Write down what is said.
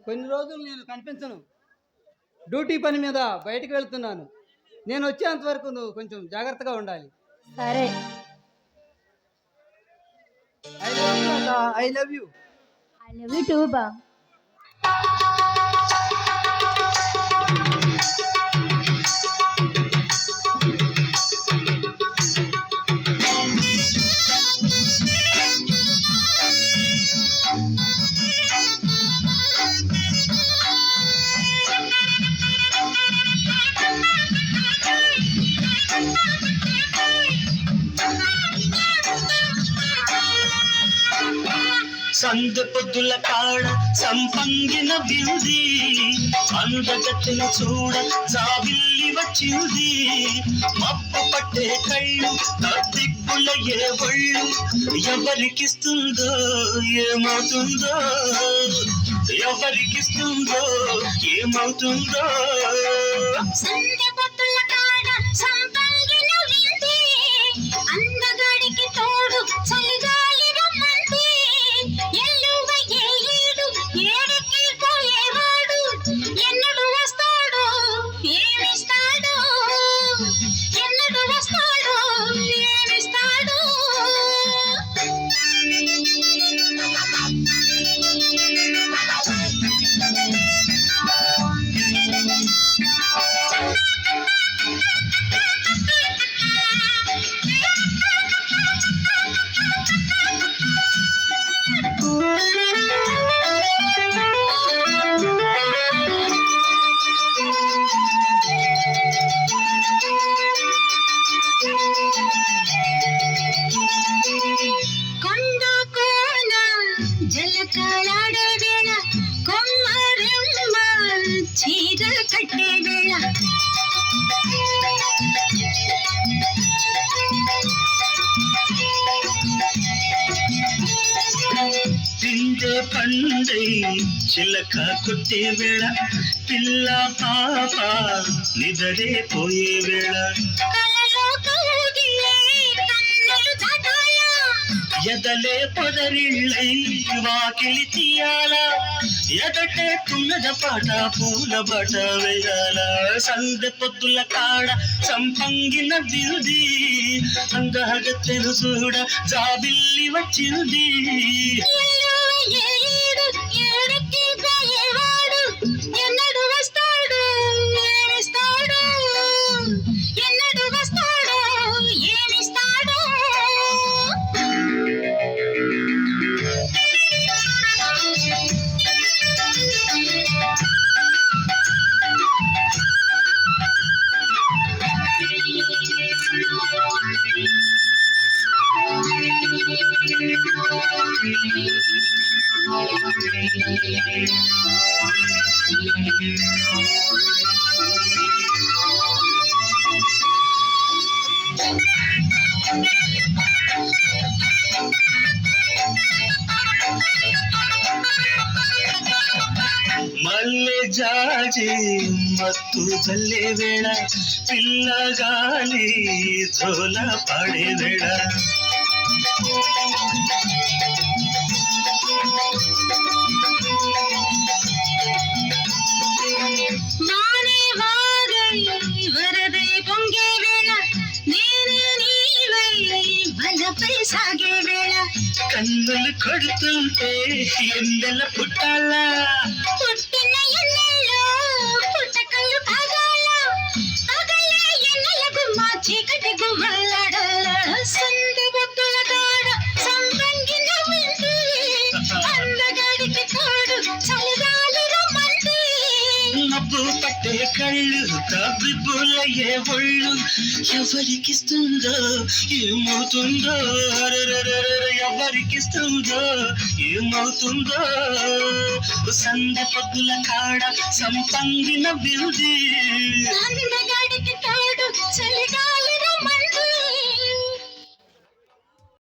కొన్ని రోజులు నేను కనిపించను. డ్యూటీ పని మీద బయటికి వెళ్తున్నాను. నేను వచ్చేంత వరకు నువ్వు కొంచెం జాగ్రత్తగా ఉండాలి. సరే. ఐ లవ్ యూ అక్క, I love you. I love you two బా. సందె పొద్దుల కాడ సంపంగిన బింది అందగత్తెను చూడ జాబిల్లి వచ్చింది. మబ్బు పట్టే కళ్ళు దిక్కుల ఏ ఒళ్ళు ఎవరికిస్తుందో ఏమవుతుందో, ఎవరికిస్తుందో ఏమవుతుందో. అందగాడికి తోడు చలిగాలి రమ్మంది. ఎల్లువయ్యే ఈడు ఏడికి పోయేవాడు ఎన్నడు వస్తాడు ఏమిస్తాడు, ఎన్నడు వస్తాడు ఏమిస్తాడు. కొండ కోన జలకాలాడే వేళ కొమ్మరెమ్మ చీర కట్టే వేళ పిండే పండై చిలక కొట్టే వేళ పిల్ల పాప నిదరే పోయే వేళ కలలో కౌగిలే కన్నులు దాటాల ఎదలే పొదరిళ్ళై వాకిలి తీయాల ఎదటే తున్నద పాట పూల బట వేయాల. సందె పొద్దుల కాడ సంపంగిన బింది అందగత్తెను చూడ జాబిల్లి వచ్చింది. ఏడికి పోయేవాడు ఎన్నడు వస్తాడు ఏమిస్తాడు, ఎన్నడు వస్తాడు ఏమిస్తాడు. మల్లె జాజి మత్తు చల్లే వేళ పిల్లగాలి తోల పాడే వేళ నానే వాగై వరదై పొంగే వేళ నేనే నీవై బలపై సాగే వేళ కన్నులు కొడుతుంటే ఎన్నెల పుట్టాల పుట్టిన ఎన్నెల్లో పుట్టకలు కాగాల పగలే ఎన్నెల గుమ్మ చీకటి గుమ్మలాడాల. సందె బొత్తుల కాడ సంపంగిన వింది అందగాడికి తోడు చలిగాలి రమ్మంది. మబ్బు పట్టే కళ్ళు కబ్బిబ్బులయ్యే ఒళ్ళు ఎవరికిస్తుందో ఏమవుతుందో, ఎవరికిస్తుందో ఏమవుతుందో. సందె పొద్దుల కాడ సంపంగిన బింది అందగాడికి తోడు